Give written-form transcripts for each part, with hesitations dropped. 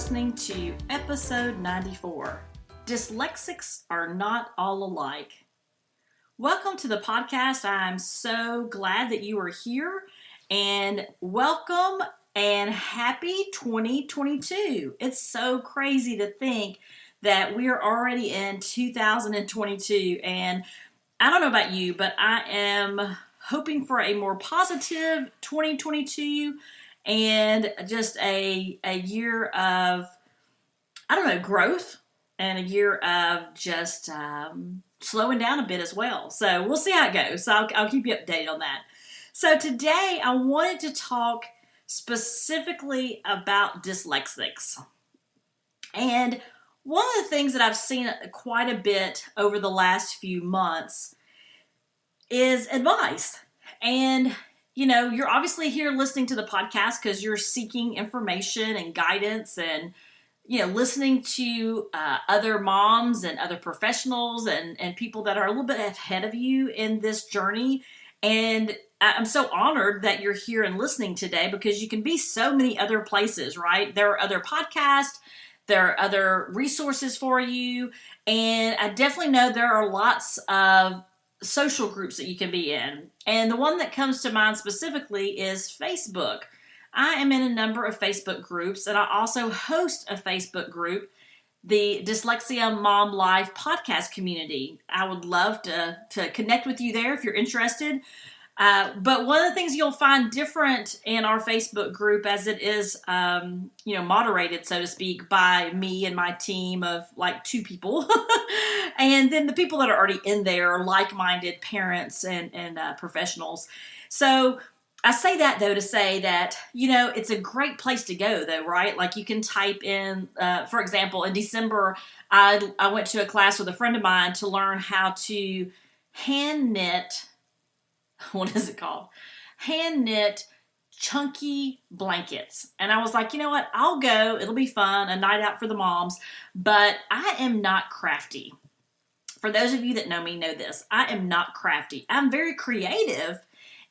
listening to episode 94. Dyslexics are not all alike. Welcome to the podcast. I'm so glad that you are here, and welcome and happy 2022. It's so crazy to think that we are already in 2022, and I don't know about you, but I am hoping for a more positive 2022 and just a year of, growth, and a year of just slowing down a bit as well. So we'll see how it goes. So I'll keep you updated on that. So today I wanted to talk specifically about dyslexics. And one of the things that I've seen quite a bit over the last few months is advice. And you're obviously here listening to the podcast because you're seeking information and guidance and, listening to other moms and other professionals and people that are a little bit ahead of you in this journey. And I'm so honored that you're here and listening today because you can be so many other places, right? There are other podcasts, there are other resources for you. And I definitely know there are lots of social groups that you can be in. And the one that comes to mind specifically is Facebook. I am in a number of Facebook groups, and I also host a Facebook group, the Dyslexia Mom Life podcast community. I would love to connect with you there if you're interested. But one of the things you'll find different in our Facebook group, as it is, moderated, so to speak, by me and my team of like 2 people. And then the people that are already in there are like-minded parents and professionals. So I say that, though, to say that, it's a great place to go, though, right? Like you can type in, for example, in December, I went to a class with a friend of mine to learn how to hand knit. What is it called? Hand knit chunky blankets. And I was like, you know what? I'll go. It'll be fun. A night out for the moms. But I am not crafty. For those of you that know me know this. I am not crafty. I'm very creative.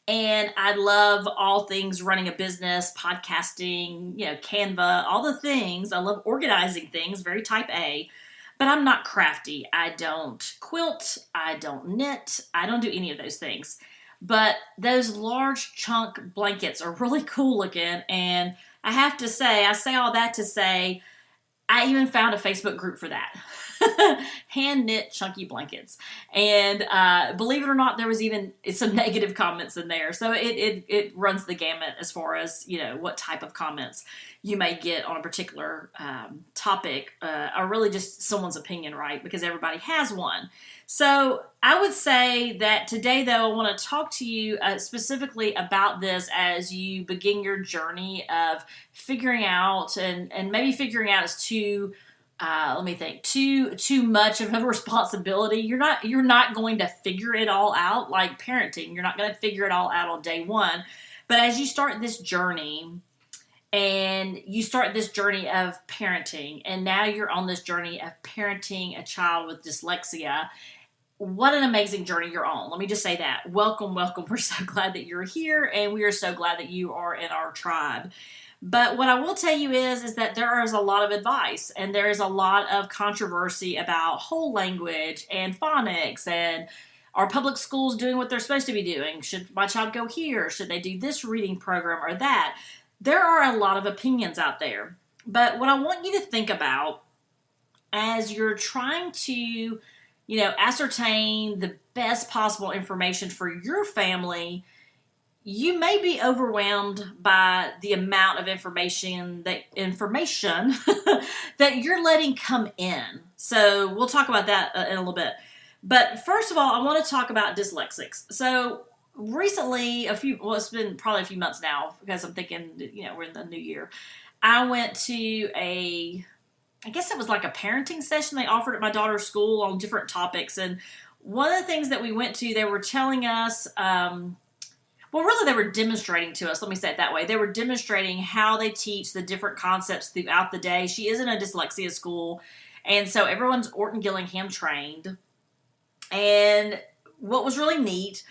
And I love all things running a business, podcasting, Canva, all the things. I love organizing things, very type A. But I'm not crafty. I don't quilt. I don't knit. I don't do any of those things. But those large chunk blankets are really cool looking. And I have to say, I say all that to say, I even found a Facebook group for that. Hand knit chunky blankets. And believe it or not, there was even some negative comments in there. So it runs the gamut as far as, what type of comments you may get on a particular topic, or really just someone's opinion, right? Because everybody has one. So I would say that today, though, I want to talk to you specifically about this as you begin your journey of figuring out, and maybe figuring out is too much of a responsibility. You're not going to figure it all out like parenting. You're not going to figure it all out on day one. But as you start this journey, and you start this journey of parenting, and now you're on this journey of parenting a child with dyslexia, what an amazing journey you're on. Let me just say that. Welcome, welcome. We're so glad that you're here, and we are so glad that you are in our tribe. But what I will tell you is that there is a lot of advice, and there is a lot of controversy about whole language and phonics, and are public schools doing what they're supposed to be doing? Should my child go here? Should they do this reading program or that? There are a lot of opinions out there. But what I want you to think about as you're trying to, ascertain the best possible information for your family, you may be overwhelmed by the amount of information that you're letting come in. So we'll talk about that in a little bit. But first of all, I want to talk about dyslexics. So recently, it's been probably a few months now because I'm thinking, we're in the new year. I went to I guess it was like a parenting session they offered at my daughter's school on different topics. And one of the things that we went to, they were telling us, they were demonstrating to us. Let me say it that way. They were demonstrating how they teach the different concepts throughout the day. She is in a dyslexia school, and so everyone's Orton Gillingham trained. And what was really neat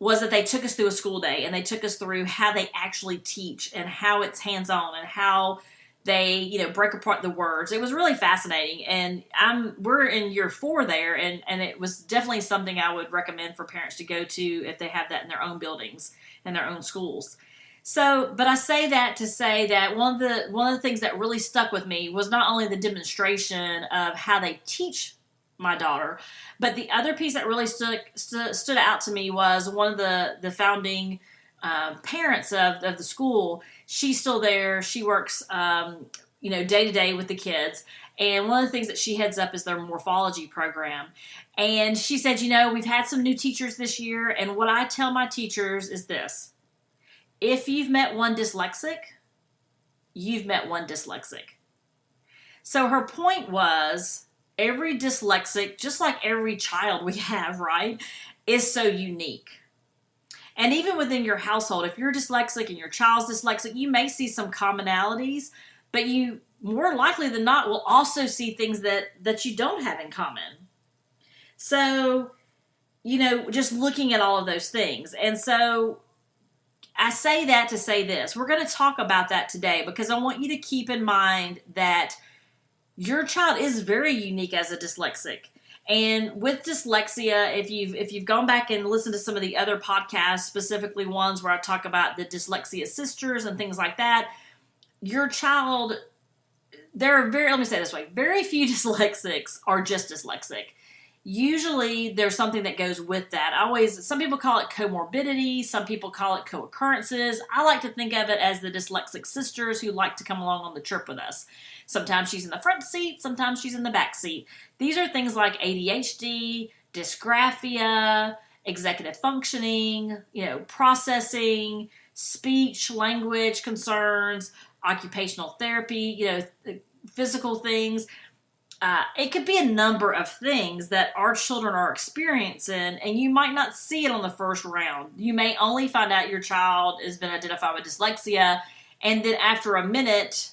was that they took us through a school day, and they took us through how they actually teach and how it's hands-on and how They, break apart the words. It was really fascinating, and we're in year 4 there, and it was definitely something I would recommend for parents to go to if they have that in their own buildings and their own schools. So, but I say that to say that one of the things that really stuck with me was not only the demonstration of how they teach my daughter, but the other piece that really stood out to me was one of the founding parents of the school. She's still there. She works, day to day with the kids. And one of the things that she heads up is their morphology program. And she said, we've had some new teachers this year. And what I tell my teachers is this: if you've met one dyslexic, you've met one dyslexic. So her point was, every dyslexic, just like every child we have, right, is so unique. And even within your household, if you're dyslexic and your child's dyslexic, you may see some commonalities, but you more likely than not will also see things that you don't have in common. So, just looking at all of those things. And so I say that to say this. We're going to talk about that today because I want you to keep in mind that your child is very unique as a dyslexic. And with dyslexia, if you've gone back and listened to some of the other podcasts, specifically ones where I talk about the dyslexia sisters and things like that, your child, let me say it this way, very few dyslexics are just dyslexic. Usually there's something that goes with that. Some people call it comorbidity, some people call it co-occurrences. I like to think of it as the dyslexic sisters who like to come along on the trip with us. Sometimes she's in the front seat, sometimes she's in the back seat. These are things like ADHD, dysgraphia, executive functioning, processing, speech, language concerns, occupational therapy, physical things. It could be a number of things that our children are experiencing, and you might not see it on the first round. You may only find out your child has been identified with dyslexia, and then after a minute,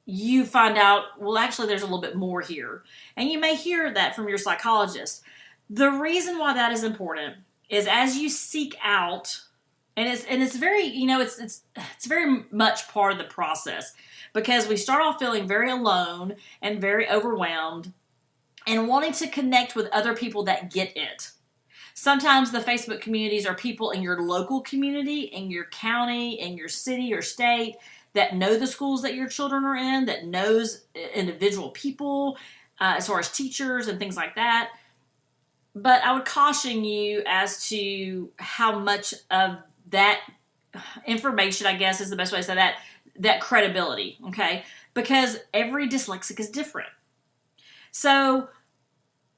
you find out, well, actually, there's a little bit more here. And you may hear that from your psychologist. The reason why that is important is as you seek out, and it's very, it's very much part of the process. Because we start off feeling very alone and very overwhelmed and wanting to connect with other people that get it. Sometimes the Facebook communities are people in your local community, in your county, in your city or state that know the schools that your children are in, that knows individual people as far as teachers and things like that. But I would caution you as to how much of that information, I guess is the best way to say that credibility, okay? Because every dyslexic is different. So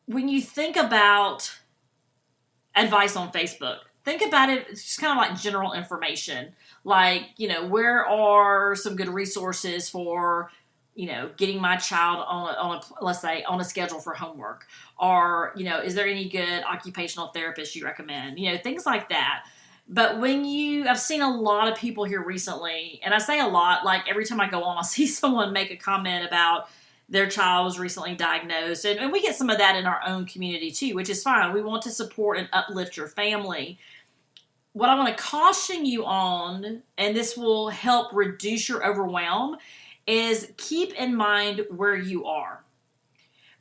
when you think about advice on Facebook, think about it, it's just kind of like general information. Like, where are some good resources for, getting my child on a schedule for homework? Or, is there any good occupational therapist you recommend? Things like that. But I've seen a lot of people here recently, and I say a lot, like every time I go on, I'll see someone make a comment about their child was recently diagnosed. And we get some of that in our own community too, which is fine. We want to support and uplift your family. What I want to caution you on, and this will help reduce your overwhelm, is keep in mind where you are.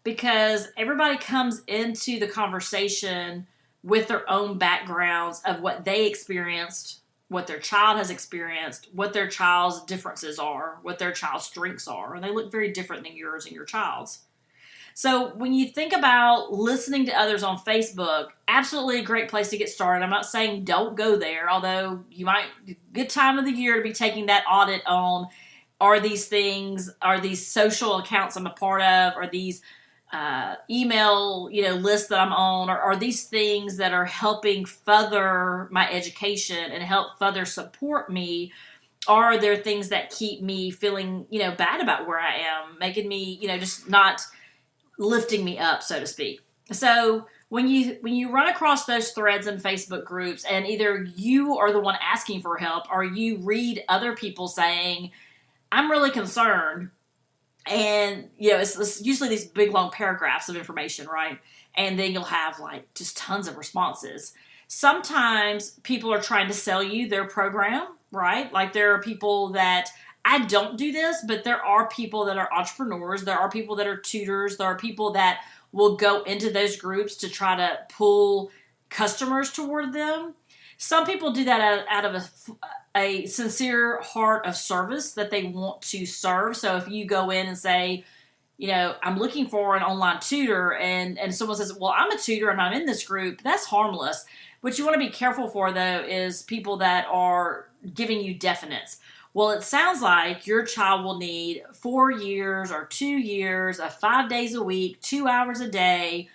Because everybody comes into the conversation with their own backgrounds of what they experienced, what their child has experienced, what their child's differences are, what their child's strengths are, and they look very different than yours and your child's. So when you think about listening to others on Facebook, absolutely a great place to get started. I'm not saying don't go there, although you might, good time of the year to be taking that audit on, are these social accounts I'm a part of, are these email, lists that I'm on, or are these things that are helping further my education and help further support me? Are there things that keep me feeling, bad about where I am, making me, just not lifting me up, so to speak? So when you run across those threads in Facebook groups, and either you are the one asking for help, or you read other people saying, I'm really concerned, and, it's usually these big, long paragraphs of information, right? And then you'll have, just tons of responses. Sometimes people are trying to sell you their program, right? Like, there are people that I don't do this, but there are people that are entrepreneurs. There are people that are tutors. There are people that will go into those groups to try to pull customers toward them. Some people do that out of a sincere heart of service that they want to serve. So if you go in and say, I'm looking for an online tutor, and someone says, well, I'm a tutor and I'm in this group, that's harmless. What you want to be careful for, though, is people that are giving you definites. Well, it sounds like your child will need 4 years or 2 years of 5 days a week, 2 hours a day,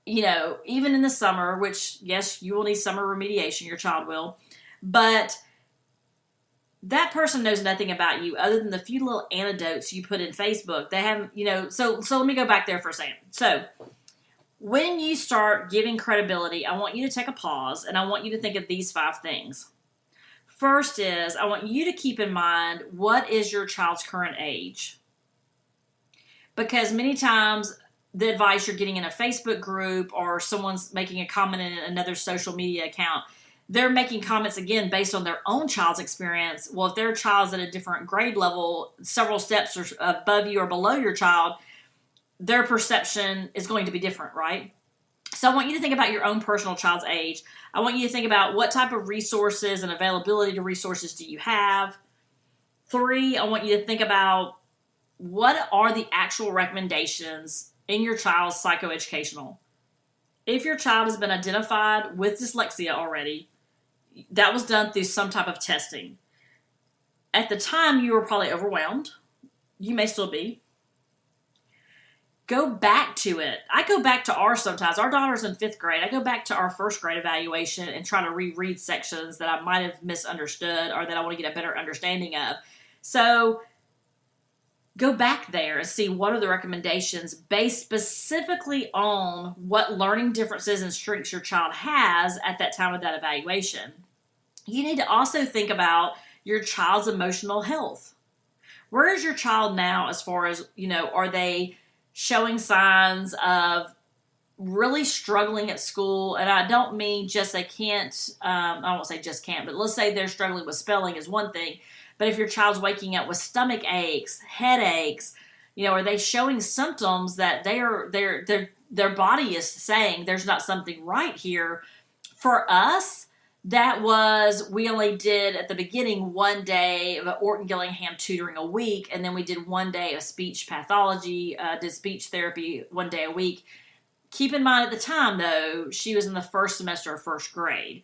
even in the summer, which, yes, you will need summer remediation, your child will. But that person knows nothing about you other than the few little anecdotes you put in Facebook. They haven't, so let me go back there for a second. So when you start giving credibility, I want you to take a pause and I want you to think of these 5 things. First is, I want you to keep in mind, what is your child's current age? Because many times the advice you're getting in a Facebook group or someone's making a comment in another social media account, they're making comments again based on their own child's experience. Well, if their child's at a different grade level, several steps above you or below your child, their perception is going to be different, right? So I want you to think about your own personal child's age. I want you to think about what type of resources and availability to resources do you have. 3, I want you to think about what are the actual recommendations in your child's psychoeducational. If your child has been identified with dyslexia already, that was done through some type of testing. At the time, you were probably overwhelmed. You may still be. Go back to it. I go back to ours sometimes. Our daughter's in 5th grade. I go back to our 1st grade evaluation and try to reread sections that I might have misunderstood or that I want to get a better understanding of. So go back there and see what are the recommendations based specifically on what learning differences and strengths your child has at that time of that evaluation. You need to also think about your child's emotional health. Where is your child now as far as, are they showing signs of really struggling at school? And I don't mean just they can't, I won't say just can't, but let's say they're struggling with spelling is one thing. But if your child's waking up with stomach aches, headaches, are they showing symptoms that their body is saying there's not something right here? For us, that was, we only did at the beginning 1 day of Orton Gillingham tutoring a week, and then we did 1 day of speech pathology, did speech therapy 1 day a week. Keep in mind at the time, though, she was in the 1st semester of 1st grade.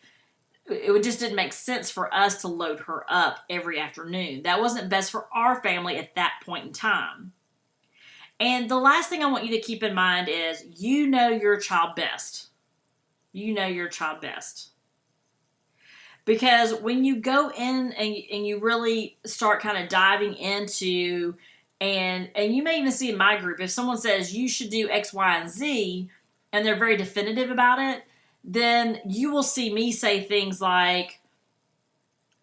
It just didn't make sense for us to load her up every afternoon. That wasn't best for our family at that point in time. And the last thing I want you to keep in mind is you know your child best. You know your child best. Because when you go in and you really start kind of diving into, and you may even see in my group, if someone says you should do X, Y, and Z, and they're very definitive about it, then you will see me say things like,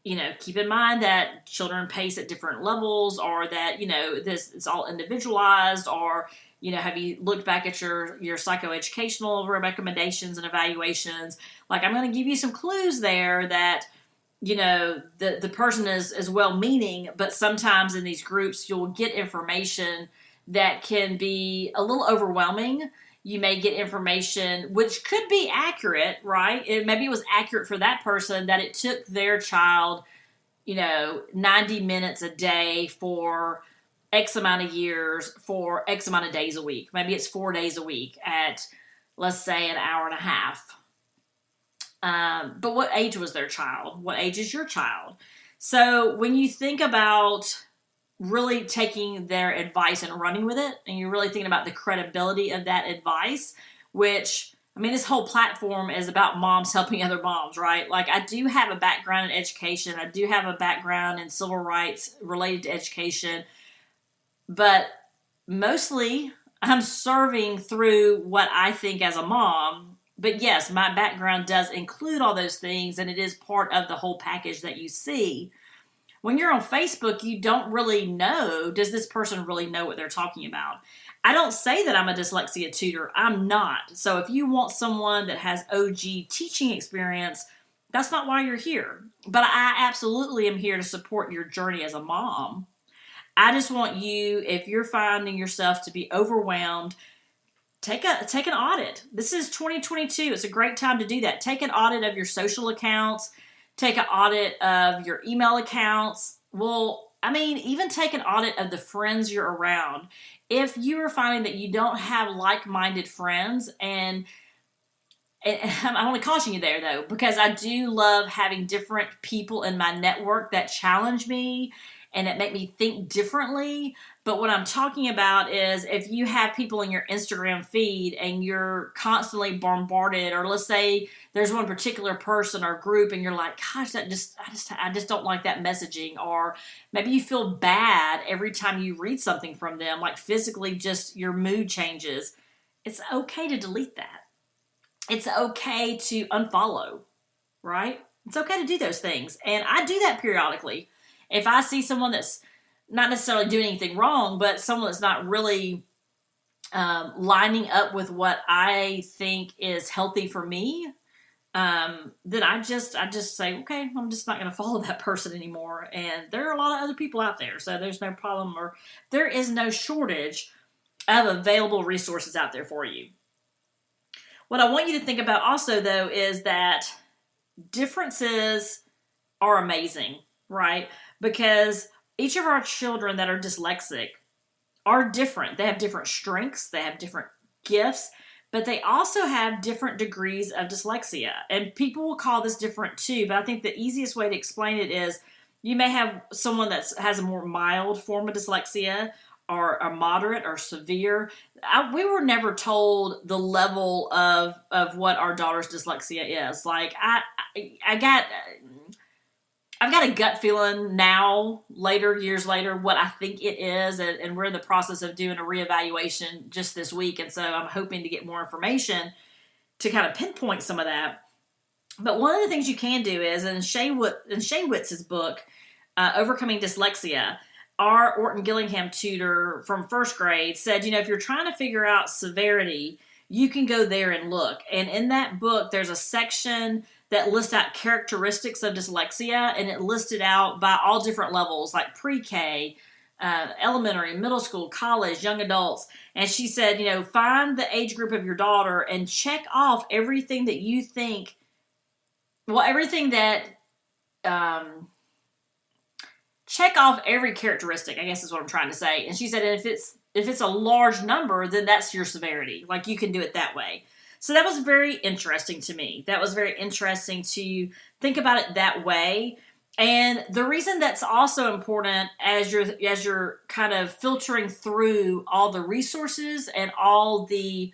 keep in mind that children pace at different levels, or that, this is all individualized, or, have you looked back at your psychoeducational recommendations and evaluations? Like, I'm going to give you some clues there that, the person is well-meaning, but sometimes in these groups, you'll get information that can be a little overwhelming. You may get information which could be accurate, right? Maybe it was accurate for that person that it took their child, 90 minutes a day for X amount of years for X amount of days a week. Maybe it's 4 days a week at, let's say, an hour and a half. But what age was their child? What age is your child? So when you think about really taking their advice and running with it, and you're really thinking about the credibility of that advice, which, this whole platform is about moms helping other moms, right? Like, I do have a background in education. I do have a background in civil rights related to education, but mostly I'm serving through what I think as a mom. But yes, my background does include all those things, and it is part of the whole package that you see. When you're on Facebook, you don't really know, does this person really know what they're talking about? I don't say that I'm a dyslexia tutor. I'm not. So if you want someone that has OG teaching experience, that's not why you're here. But I absolutely am here to support your journey as a mom. I just want you, if you're finding yourself to be overwhelmed, take an audit. This is 2022. It's a great time to do that. Take an audit of your social accounts. Take an audit of your email accounts. Well, I mean, even take an audit of the friends you're around. If you are finding that you don't have like-minded friends, and I want to caution you there, though, because I do love having different people in my network that challenge me and that make me think differently. But what I'm talking about is if you have people in your Instagram feed and you're constantly bombarded, or let's say there's one particular person or group and you're like, gosh, I just don't like that messaging. Or maybe you feel bad every time you read something from them, like physically just your mood changes. It's okay to delete that. It's okay to unfollow, right? It's okay to do those things. And I do that periodically. If I see someone that's not necessarily doing anything wrong, but someone that's not really lining up with what I think is healthy for me, then I just say, okay, I'm just not going to follow that person anymore. And there are a lot of other people out there, so there's no problem, or there is no shortage of available resources out there for you. What I want you to think about also, though, is that differences are amazing, right? Because each of our children that are dyslexic are different. They have different strengths, they have different gifts, but they also have different degrees of dyslexia. And people will call this different too, but I think the easiest way to explain it is you may have someone that has a more mild form of dyslexia, or a moderate or severe. We were never told the level of what our daughter's dyslexia is. Like I've got a gut feeling now, years later, what I think it is, and we're in the process of doing a reevaluation just this week, and so I'm hoping to get more information to kind of pinpoint some of that. But one of the things you can do is, in Shaywitz's book, Overcoming Dyslexia, our Orton Gillingham tutor from first grade said, if you're trying to figure out severity, you can go there and look. And in that book, there's a section that lists out characteristics of dyslexia, and it listed out by all different levels, like pre-K, elementary, middle school, college, young adults. And she said, find the age group of your daughter and check off everything that you think, check off every characteristic, I guess is what I'm trying to say. And she said, if it's a large number, then that's your severity. Like, you can do it that way. So that was very interesting to me. That was very interesting to think about it that way. And the reason that's also important as you're kind of filtering through all the resources and all the,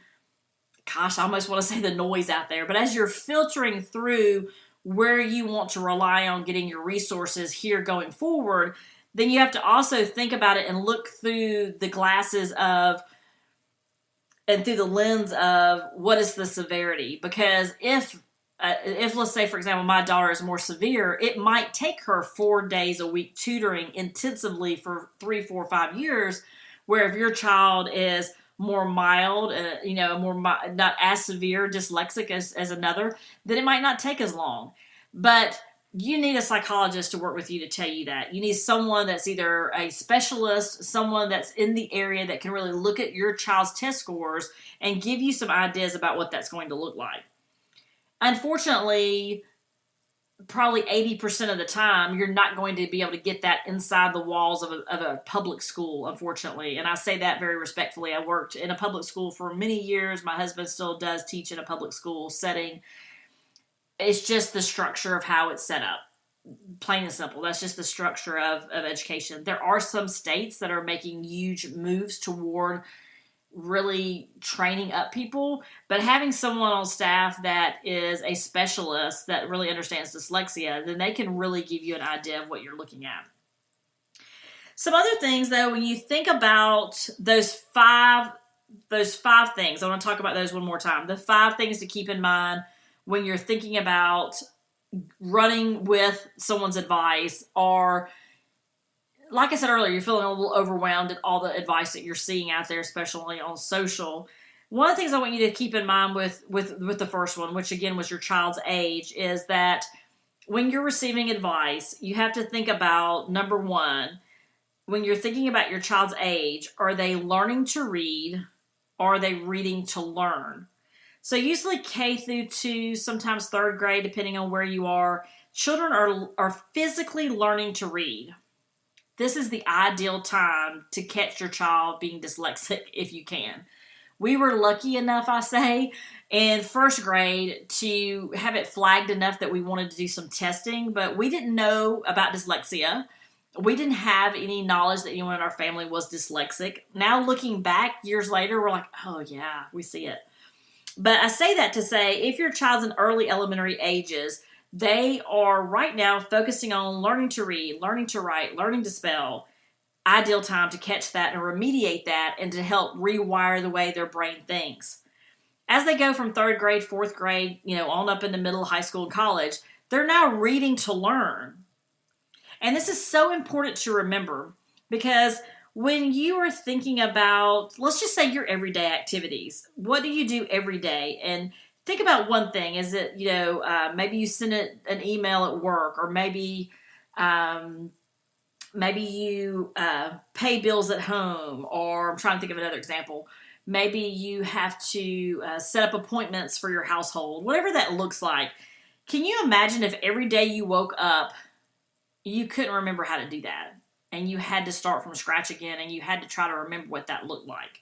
I almost want to say the noise out there, but as you're filtering through where you want to rely on getting your resources here going forward, then you have to also think about it and look through the glasses of, and through the lens of, what is the severity? Because if let's say, for example, my daughter is more severe, it might take her 4 days a week tutoring intensively for 3, 4, 5 years, where if your child is more mild, not as severe dyslexic as another, then it might not take as long. But you need a psychologist to work with you to tell you that. You need someone that's either a specialist, someone that's in the area that can really look at your child's test scores and give you some ideas about what that's going to look like. Unfortunately, probably 80% of the time, you're not going to be able to get that inside the walls of a public school, unfortunately. And I say that very respectfully. I worked in a public school for many years. My husband still does teach in a public school setting. It's just the structure of how it's set up. Plain and simple. That's just the structure of education. There are some states that are making huge moves toward really training up people, but having someone on staff that is a specialist that really understands dyslexia, then they can really give you an idea of what you're looking at. Some other things, though, when you think about those five things, I want to talk about those one more time. The 5 things to keep in mind when you're thinking about running with someone's advice, or, like I said earlier, you're feeling a little overwhelmed at all the advice that you're seeing out there, especially on social. One of the things I want you to keep in mind with the first one, which again was your child's age, is that when you're receiving advice, you have to think about, number one, when you're thinking about your child's age, are they learning to read or are they reading to learn? So usually K through 2, sometimes 3rd grade, depending on where you are, children are physically learning to read. This is the ideal time to catch your child being dyslexic if you can. We were lucky enough, I say, in 1st grade to have it flagged enough that we wanted to do some testing, but we didn't know about dyslexia. We didn't have any knowledge that anyone in our family was dyslexic. Now looking back years later, we're like, oh yeah, we see it. But I say that to say, if your child's in early elementary ages, they are right now focusing on learning to read, learning to write, learning to spell. Ideal time to catch that and remediate that and to help rewire the way their brain thinks. As they go from 3rd grade, 4th grade, on up into middle, high school, and college, they're now reading to learn. And this is so important to remember because when you are thinking about, let's just say your everyday activities, what do you do every day? And think about one thing. Is it, maybe you send an email at work, or maybe you pay bills at home, or I'm trying to think of another example. Maybe you have to set up appointments for your household, whatever that looks like. Can you imagine if every day you woke up, you couldn't remember how to do that, and you had to start from scratch again, and you had to try to remember what that looked like?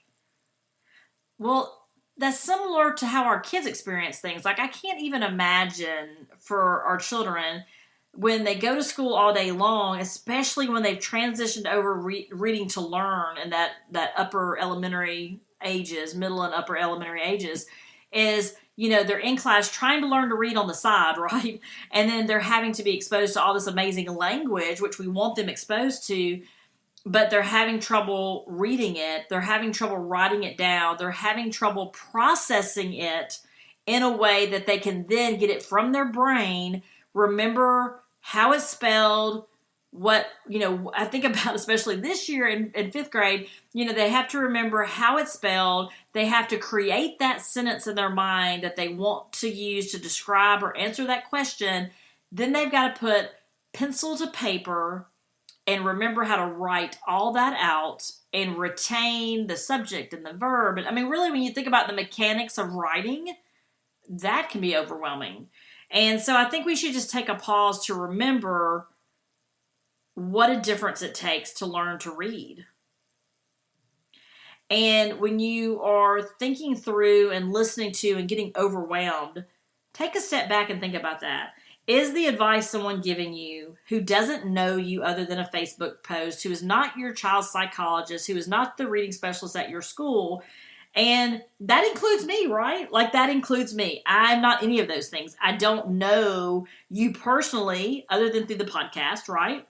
Well, that's similar to how our kids experience things. Like, I can't even imagine for our children when they go to school all day long, especially when they've transitioned over reading to learn and that upper elementary ages, middle and upper elementary ages, is, they're in class trying to learn to read on the side, right? And then they're having to be exposed to all this amazing language, which we want them exposed to, but they're having trouble reading it. They're having trouble writing it down. They're having trouble processing it in a way that they can then get it from their brain, remember how it's spelled. What, I think about, especially this year in 5th grade, they have to remember how it's spelled. They have to create that sentence in their mind that they want to use to describe or answer that question. Then they've got to put pencil to paper and remember how to write all that out and retain the subject and the verb. And I mean, really, when you think about the mechanics of writing, that can be overwhelming. And so I think we should just take a pause to remember what a difference it takes to learn to read. And when you are thinking through and listening to and getting overwhelmed, take a step back and think about that. Is the advice someone giving you who doesn't know you other than a Facebook post, who is not your child's psychologist, who is not the reading specialist at your school? And that includes me, right? Like, that includes me. I'm not any of those things. I don't know you personally other than through the podcast, right?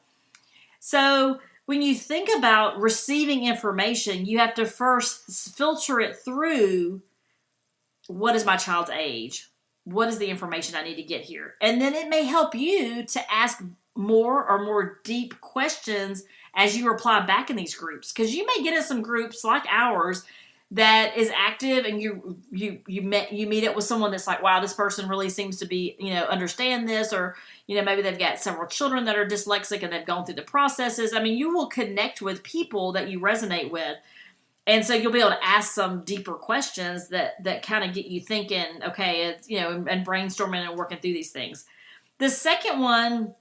So when you think about receiving information, you have to first filter it through, what is my child's age? What is the information I need to get here? And then it may help you to ask more or more deep questions as you reply back in these groups. Because you may get in some groups like ours that is active, and you meet up with someone that's like, wow, this person really seems to be, understand this, or, maybe they've got several children that are dyslexic and they've gone through the processes. I mean, you will connect with people that you resonate with. And so you'll be able to ask some deeper questions that kind of get you thinking, okay, it's, and brainstorming and working through these things. The second one,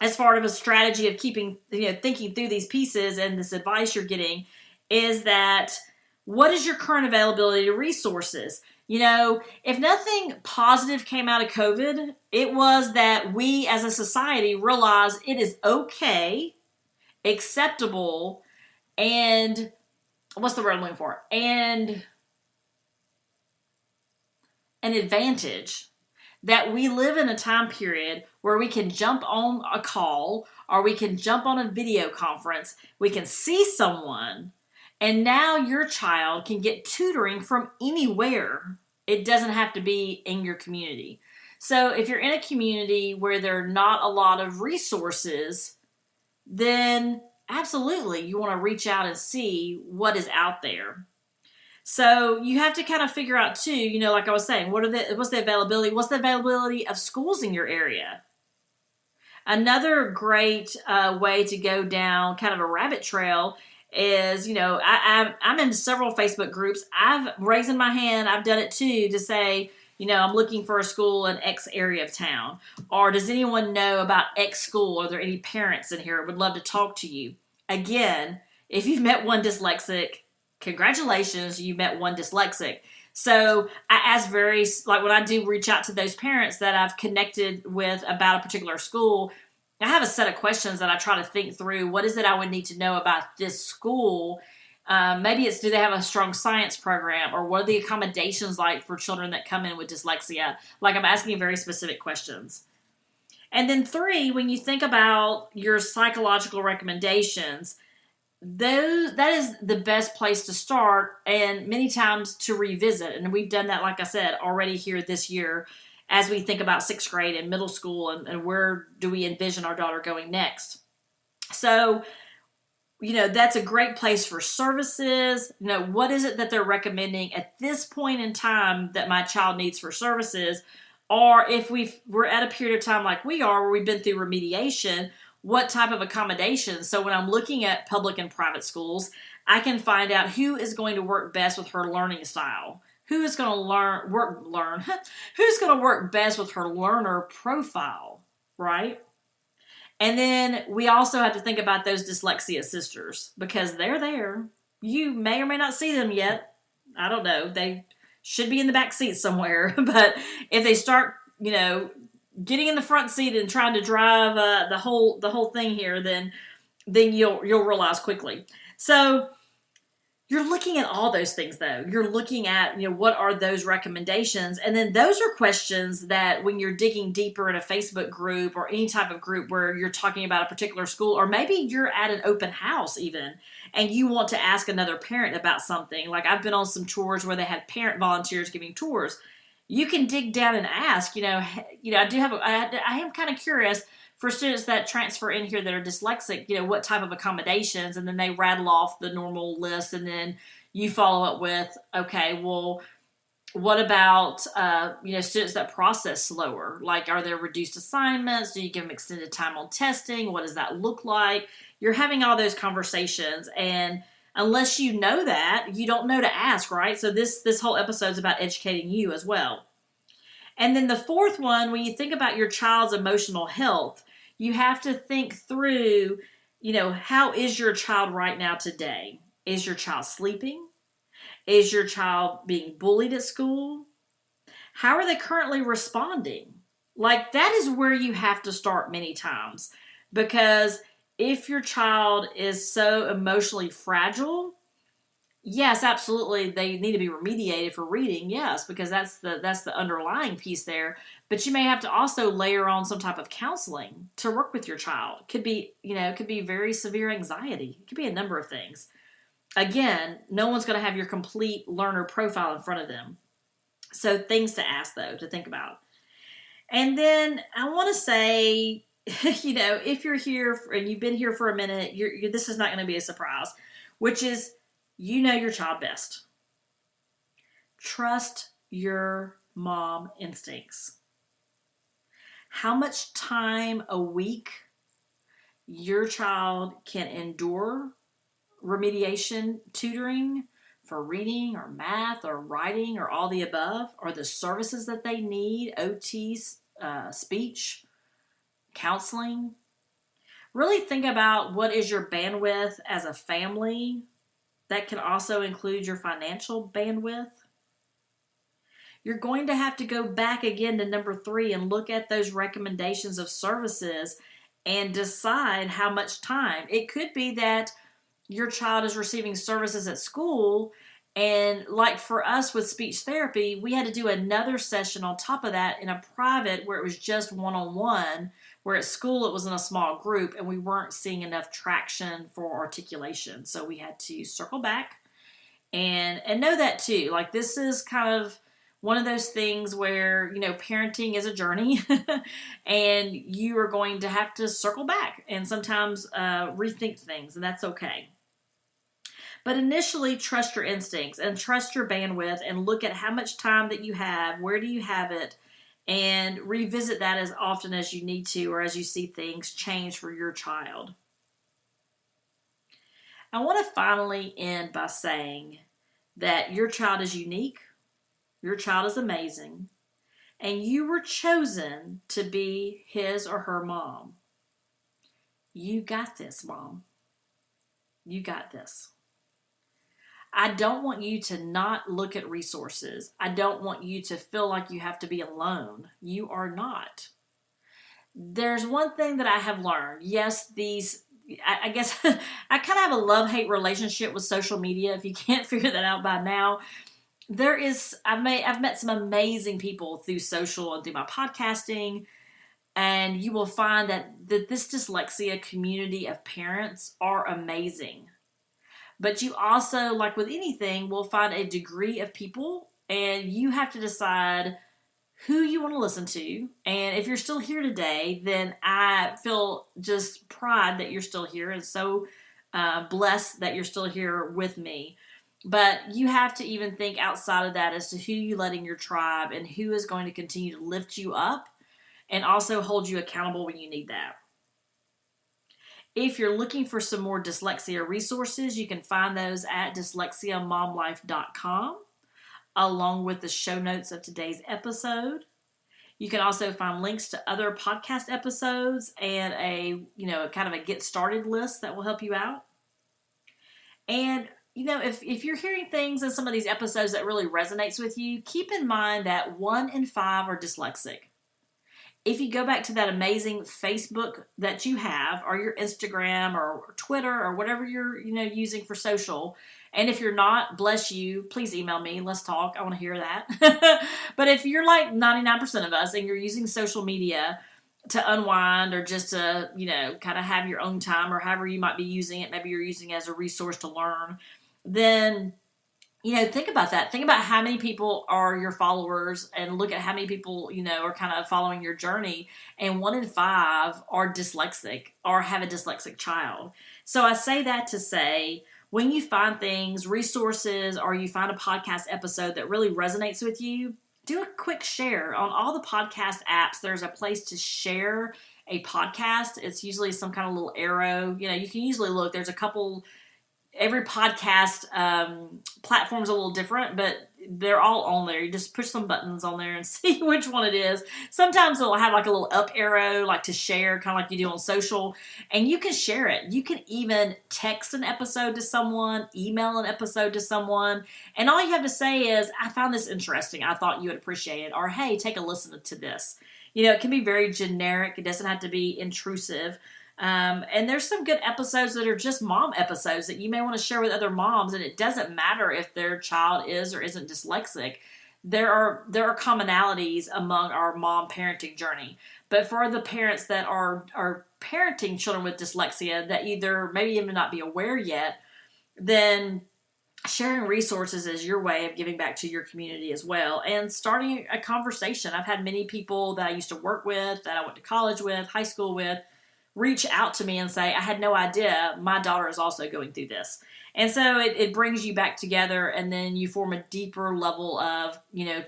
as far as a strategy of keeping, thinking through these pieces and this advice you're getting, is that what is your current availability to resources? If nothing positive came out of COVID, it was that we as a society realized it is okay, acceptable, and what's the word I'm looking for? And an advantage that we live in a time period where we can jump on a call or we can jump on a video conference. We can see someone, and now your child can get tutoring from anywhere. It doesn't have to be in your community. So if you're in a community where there are not a lot of resources, then absolutely you want to reach out and see what is out there. So you have to kind of figure out too, like I was saying, what's the availability? What's the availability of schools in your area? Another great way to go down kind of a rabbit trail is, I'm in several Facebook groups. I've raising my hand. I've done it too to say, I'm looking for a school in X area of town. Or does anyone know about X school? Are there any parents in here? Would love to talk to you. Again, if you've met one dyslexic, congratulations, you met one dyslexic. So I ask like when I do reach out to those parents that I've connected with about a particular school, I have a set of questions that I try to think through. What is it I would need to know about this school? Maybe it's, do they have a strong science program, or what are the accommodations like for children that come in with dyslexia? Like, I'm asking very specific questions. And then 3, when you think about your psychological recommendations, that is the best place to start, and many times to revisit. And we've done that, like I said, already here this year as we think about 6th grade and middle school and where do we envision our daughter going next. So, that's a great place for services. What is it that they're recommending at this point in time that my child needs for services? Or if we're at a period of time like we are, where we've been through remediation, what type of accommodations? So when I'm looking at public and private schools, I can find out who is going to work best with her learning style. Who is going to who's going to work best with her learner profile, right? And then we also have to think about those dyslexia sisters, because they're there. You may or may not see them yet. I don't know. They should be in the back seat somewhere. But if they start, getting in the front seat and trying to drive the whole thing here, then you'll realize quickly. So you're looking at all those things, though. You're looking at, what are those recommendations? And then those are questions that when you're digging deeper in a Facebook group or any type of group where you're talking about a particular school, or maybe you're at an open house even, and you want to ask another parent about something. Like, I've been on some tours where they had parent volunteers giving tours. You can dig down and ask, I am kind of curious for students that transfer in here that are dyslexic, what type of accommodations, and then they rattle off the normal list, and then you follow up with, okay, well, what about, students that process slower? Like, are there reduced assignments? Do you give them extended time on testing? What does that look like? You're having all those conversations, and unless you know that, you don't know to ask, right? So this whole episode is about educating you as well. And then the 4th one, when you think about your child's emotional health, you have to think through, how is your child right now today? Is your child sleeping? Is your child being bullied at school? How are they currently responding? Like, that is where you have to start many times, because if your child is so emotionally fragile, yes, absolutely, they need to be remediated for reading, yes, because that's the underlying piece there. But you may have to also layer on some type of counseling to work with your child. It could be very severe anxiety. It could be a number of things. Again, no one's going to have your complete learner profile in front of them. So things to ask, though, to think about. And then I want to say, if you're here and you've been here for a minute, this is not going to be a surprise, which is, your child best. Trust your mom instincts. How much time a week your child can endure remediation tutoring for reading or math or writing or all the above, or the services that they need, OTs, speech, counseling. Really think about what is your bandwidth as a family. That can also include your financial bandwidth. You're going to have to go back again to number 3 and look at those recommendations of services and decide how much time. It could be that your child is receiving services at school, and like for us with speech therapy, we had to do another session on top of that in a private where it was just one-on-one, where at school it was in a small group and we weren't seeing enough traction for articulation. So we had to circle back and know that too. Like, this is kind of one of those things where, parenting is a journey and you are going to have to circle back and sometimes rethink things, and that's okay. But initially, trust your instincts and trust your bandwidth and look at how much time that you have, where do you have it, and revisit that as often as you need to or as you see things change for your child. I want to finally end by saying that your child is unique, your child is amazing, and you were chosen to be his or her mom. You got this, Mom. You got this. I don't want you to not look at resources. I don't want you to feel like you have to be alone. You are not. There's one thing that I have learned. Yes, I guess I kind of have a love-hate relationship with social media. If you can't figure that out by now, I've met some amazing people through social and through my podcasting, and you will find that this dyslexia community of parents are amazing. But you also, like with anything, will find a degree of people, and you have to decide who you want to listen to. And if you're still here today, then I feel just pride that you're still here and so blessed that you're still here with me. But you have to even think outside of that as to who you let in your tribe and who is going to continue to lift you up and also hold you accountable when you need that. If you're looking for some more dyslexia resources, you can find those at dyslexiamomlife.com, along with the show notes of today's episode. You can also find links to other podcast episodes and a kind of a get started list that will help you out. And if you're hearing things in some of these episodes that really resonates with you, keep in mind that 1 in 5 are dyslexic. If you go back to that amazing Facebook that you have, or your Instagram or Twitter or whatever you're using for social, and if you're not, bless you, please email me. Let's talk. I want to hear that. But if you're like 99% of us and you're using social media to unwind or just to, kind of have your own time or however you might be using it, maybe you're using it as a resource to learn, then think about that. Think about how many people are your followers and look at how many people, are kind of following your journey. And 1 in 5 are dyslexic or have a dyslexic child. So I say that to say, when you find things, resources, or you find a podcast episode that really resonates with you, do a quick share. On all the podcast apps, there's a place to share a podcast. It's usually some kind of little arrow. You can usually look. There's a couple. Every podcast platform's a little different, but they're all on there. You just push some buttons on there and see which one it is. Sometimes it'll have like a little up arrow, like to share, kind of like you do on social, and you can share it. You can even text an episode to someone, email an episode to someone, and all you have to say is, I found this interesting. I thought you would appreciate it, or hey, take a listen to this. It can be very generic. It doesn't have to be intrusive. And there's some good episodes that are just mom episodes that you may want to share with other moms, and it doesn't matter if their child is or isn't dyslexic. There are commonalities among our mom parenting journey. But for the parents that are parenting children with dyslexia that either maybe even not be aware yet, then sharing resources is your way of giving back to your community as well, and starting a conversation. I've had many people that I used to work with, that I went to college with, high school with, reach out to me and say, I had no idea my daughter is also going through this. And so it brings you back together, and then you form a deeper level of,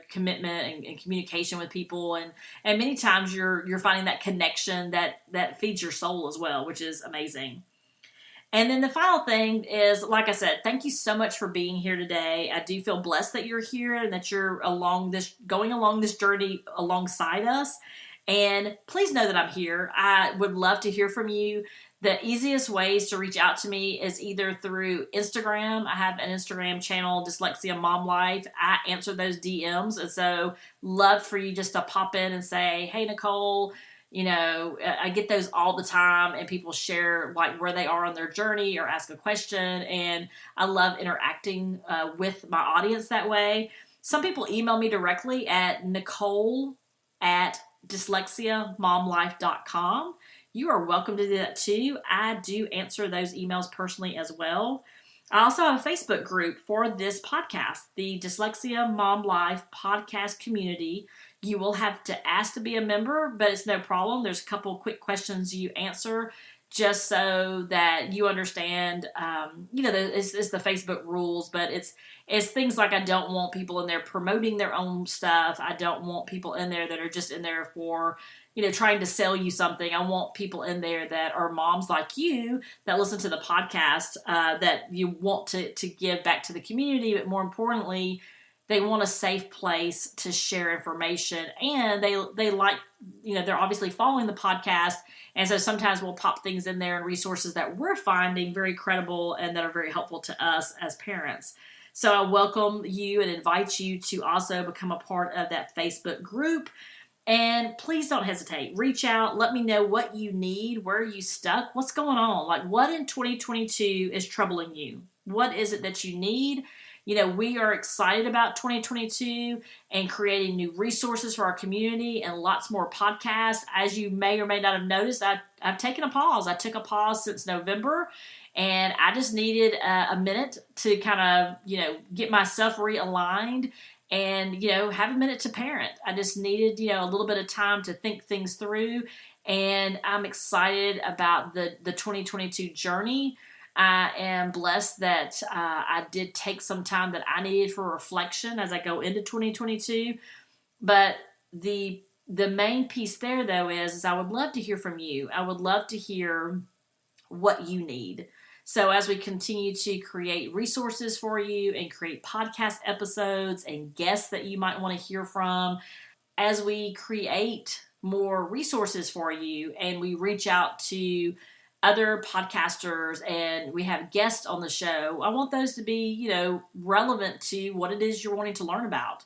commitment and communication with people. And many times you're finding that connection that feeds your soul as well, which is amazing. And then the final thing is, like I said, thank you so much for being here today. I do feel blessed that you're here and that you're going along this journey alongside us. And please know that I'm here. I would love to hear from you. The easiest ways to reach out to me is either through Instagram. I have an Instagram channel, Dyslexia Mom Life. I answer those DMs. And so love for you just to pop in and say, hey, Nicole, I get those all the time, and people share like where they are on their journey or ask a question. And I love interacting with my audience that way. Some people email me directly at nicole@dyslexiamomlife.com. You are welcome to do that too. I do answer those emails personally as well. I also have a Facebook group for this podcast, the Dyslexia Mom Life podcast community. You will have to ask to be a member, but it's no problem. There's a couple quick questions you answer just so that you understand, it's the Facebook rules, but it's things like I don't want people in there promoting their own stuff. I don't want people in there that are just in there for, trying to sell you something. I want people in there that are moms like you that listen to the podcast, that you want to give back to the community, but more importantly, they want a safe place to share information, and they like, they're obviously following the podcast, and so sometimes we'll pop things in there and resources that we're finding very credible and that are very helpful to us as parents. So I welcome you and invite you to also become a part of that Facebook group. And please don't hesitate. Reach out. Let me know what you need. Where are you stuck? What's going on? Like, what in 2022 is troubling you? What is it that you need? We are excited about 2022 and creating new resources for our community and lots more podcasts. As you may or may not have noticed, I've taken a pause. I took a pause since November, and I just needed a minute to kind of, get myself realigned and, have a minute to parent. I just needed, a little bit of time to think things through, and I'm excited about the 2022 journey. I am blessed that I did take some time that I needed for reflection as I go into 2022. But the main piece there, though, is I would love to hear from you. I would love to hear what you need. So as we continue to create resources for you and create podcast episodes and guests that you might want to hear from, as we create more resources for you and we reach out to other podcasters and we have guests on the show, I want those to be, relevant to what it is you're wanting to learn about.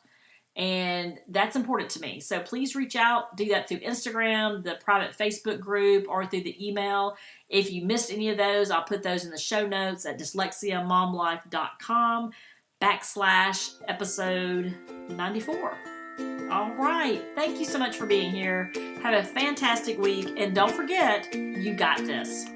And that's important to me. So please reach out. Do that through Instagram, the private Facebook group, or through the email. If you missed any of those, I'll put those in the show notes at dyslexiamomlife.com/episode 94. All right. Thank you so much for being here. Have a fantastic week. And don't forget, you got this.